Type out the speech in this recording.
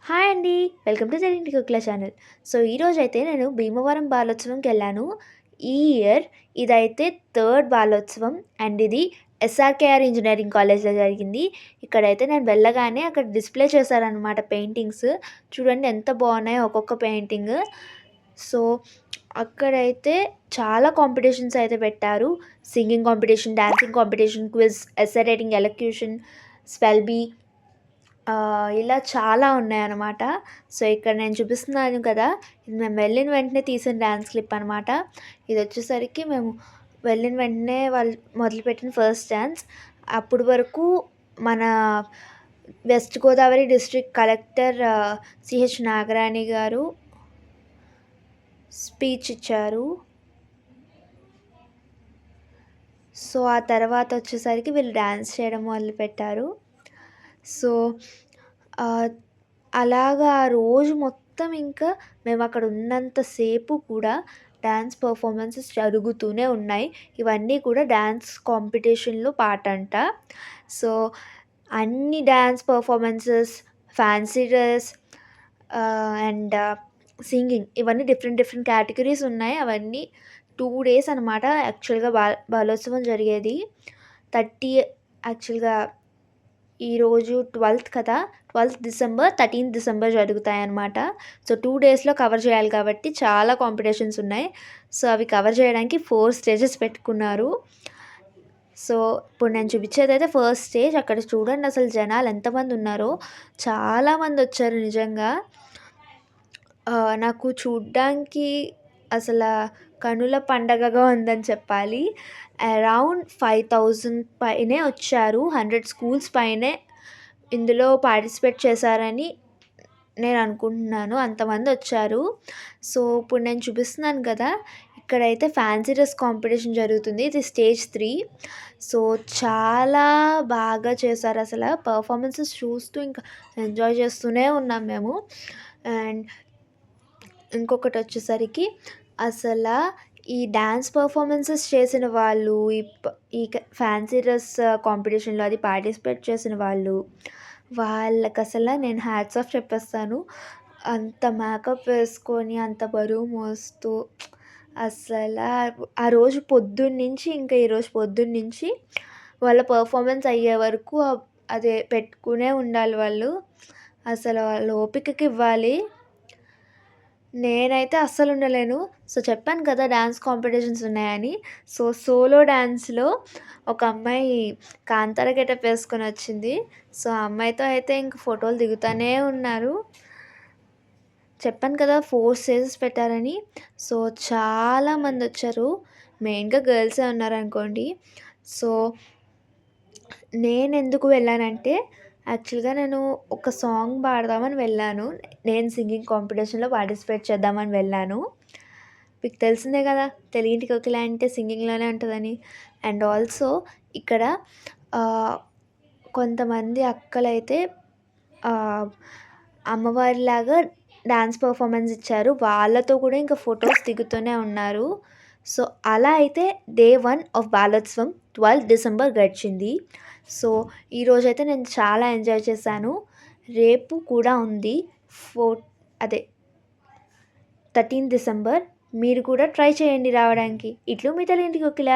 Hi అండి. Welcome to తెలుగింటి కుక్ల channel. So, ఈరోజైతే నేను భీమవరం బాలోత్సవంకెళ్ళాను. ఈ ఇయర్ ఇదైతే థర్డ్ బాలోత్సవం అండ్ ఇది ఎస్ఆర్‌కేఆర్ ఇంజినీరింగ్ కాలేజ్‌లో జరిగింది. ఇక్కడైతే నేను వెళ్ళగానే అక్కడ డిస్‌ప్లే చేశారనమాట పెయింటింగ్స్. చూడండి ఎంత బాగున్నాయో ఒక్కొక్క పెయింటింగ్. సో, అక్కడైతే చాలా కాంపిటీషన్స్ అయితే పెట్టారు. Singing competition, dancing competition, quiz, essay writing, elocution, spell be ఇలా చాలా ఉన్నాయన్నమాట. సో, ఇక్కడ నేను చూపిస్తున్నాను కదా! ఇది మేము వెళ్ళిన వెంటనే తీసిన డాన్స్ క్లిప్ అనమాట. ఇదొచ్చేసరికి మేము వెళ్ళిన వెంటనే వాళ్ళు మొదలుపెట్టిన ఫస్ట్ డాన్స్. అప్పటి వరకు మన west Godavari district collector CH Nagarani గారు స్పీచ్ ఇచ్చారు. సో, ఆ తర్వాత వచ్చేసరికి వీళ్ళు డాన్స్ చేయడం మొదలుపెట్టారు. సో, అలాగా ఆ రోజు మొత్తం ఇంకా మేమక్కడ ఉన్నంత సేపు కూడా డాన్స్ పర్ఫార్మెన్సెస్ జరుగుతూనే ఉన్నాయి. ఇవన్నీ కూడా డాన్స్ కాంపిటీషన్‌లో పార్ట్ అంట. సో, అన్ని dance performances, fancy dress and singing ఇవన్నీ డిఫరెంట్ డిఫరెంట్ కేటగిరీస్ ఉన్నాయి. అవన్నీ 2 డేస్ అనమాట యాక్చువల్‌గా బాలోత్సవం జరిగేది. 30 యాక్చువల్‌గా ఈరోజు 12థ్ కదా! 12థ్ డిసెంబర్, 13థ్ డిసెంబర్ జరుగుతాయన్నమాట. సో, 2 డేస్‌లో కవర్ చేయాలి కాబట్టి చాలా కాంపిటీషన్స్ ఉన్నాయి. సో, అవి కవర్ చేయడానికి 4 స్టేజెస్ పెట్టుకున్నారు. సో, ఇప్పుడు నేను చూపించేదైతే ఫస్ట్ స్టేజ్. అక్కడ చూడండి అసలు జనాలు ఎంతమంది ఉన్నారో. చాలామందొచ్చారు నిజంగా. నాకు చూడ్డానికి అసల కనుల పండగగా ఉందని చెప్పాలి. అరౌండ్ 5000 పైనే వచ్చారు. 100 స్కూల్స్ పైనే ఇందులో పార్టిసిపేట్ చేశారని నేను అనుకుంటున్నాను. అంతమందొచ్చారు. సో, ఇప్పుడు నేను చూపిస్తున్నాను కదా! ఇక్కడైతే ఫ్యాన్సీ డ్రెస్ కాంపిటీషన్ జరుగుతుంది. ఇది స్టేజ్ 3. సో, చాలా బాగా చేశారసల. పర్ఫార్మెన్సెస్ చూస్తూ ఇంకా ఎంజాయ్ చేస్తూనే ఉన్నాం మేము. అండ్ ఇంకొకటొచ్చేసరికి అసల ఈ డాన్స్ పర్ఫార్మెన్సెస్ చేసిన వాళ్ళు, ఈ ఫ్యాన్సీ డ్రెస్ కాంపిటీషన్‌లో అది పార్టిసిపేట్ చేసిన వాళ్ళు, వాళ్ళకసల నేను హ్యాట్స్ ఆఫ్ చెప్పేస్తాను. అంత మేకప్ వేసుకొని, అంత బరువు మోస్తూ ఆ రోజు పొద్దున్నుంచి ఇంకా ఈరోజు పొద్దున్నుంచి వాళ్ళ పర్ఫార్మెన్స్ అయ్యే వరకు అదే పెట్టుకునే ఉండాలి వాళ్ళు. అసలు వాళ్ళ ఓపికకి ఇవ్వాలి. నేనైతే అస్సలుండలేను. సో, చెప్పాను కదా! డాన్స్ కాంపిటీషన్స్ ఉన్నాయని. సో, సోలో డాన్స్‌లో ఒక అమ్మాయి కాంతార గెటప్ వేసుకొనొచ్చింది. సో, ఆ అమ్మాయితో అయితే ఇంక ఫోటోలు దిగుతానే ఉన్నారు. చెప్పాను కదా! 4 స్టేజెస్ పెట్టారని. సో, చాలామందొచ్చారు. మెయిన్‌గా గర్ల్సే ఉన్నారనుకోండి. సో, నేనెందుకు వెళ్ళానంటే యాక్చువల్‌గా నేను ఒక సాంగ్ పాడదామని వెళ్ళాను. నేను సింగింగ్ కాంపిటీషన్‌లో పార్టిసిపేట్ చేద్దామని వెళ్ళాను. మీకు తెలిసిందే కదా! తెలుగింటి కోకిల అంటే సింగింగ్‌లోనే ఉంటదని. అండ్ ఆల్సో ఇక్కడ ఆహ్, కొంతమంది అక్కలైతే ఆహ్, అమ్మవారిలాగా డాన్స్ పర్ఫార్మెన్స్ ఇచ్చారు. వాళ్ళతో కూడా ఇంకా ఫోటోస్ దిగుతూనే ఉన్నారు. సో, అలా అయితే డే 1 ఆఫ్ బాలోత్సవం 12 డిసెంబర్ గడిచింది. సో, ఈరోజైతే నేను చాలా ఎంజాయ్ చేశాను. రేపు కూడా ఉంది. ఫోర్ అదే 13 డిసెంబర్. మీరు కూడా ట్రై చేయండి రావడానికి. ఇట్లు మీ తెలుగింటి కోకిల.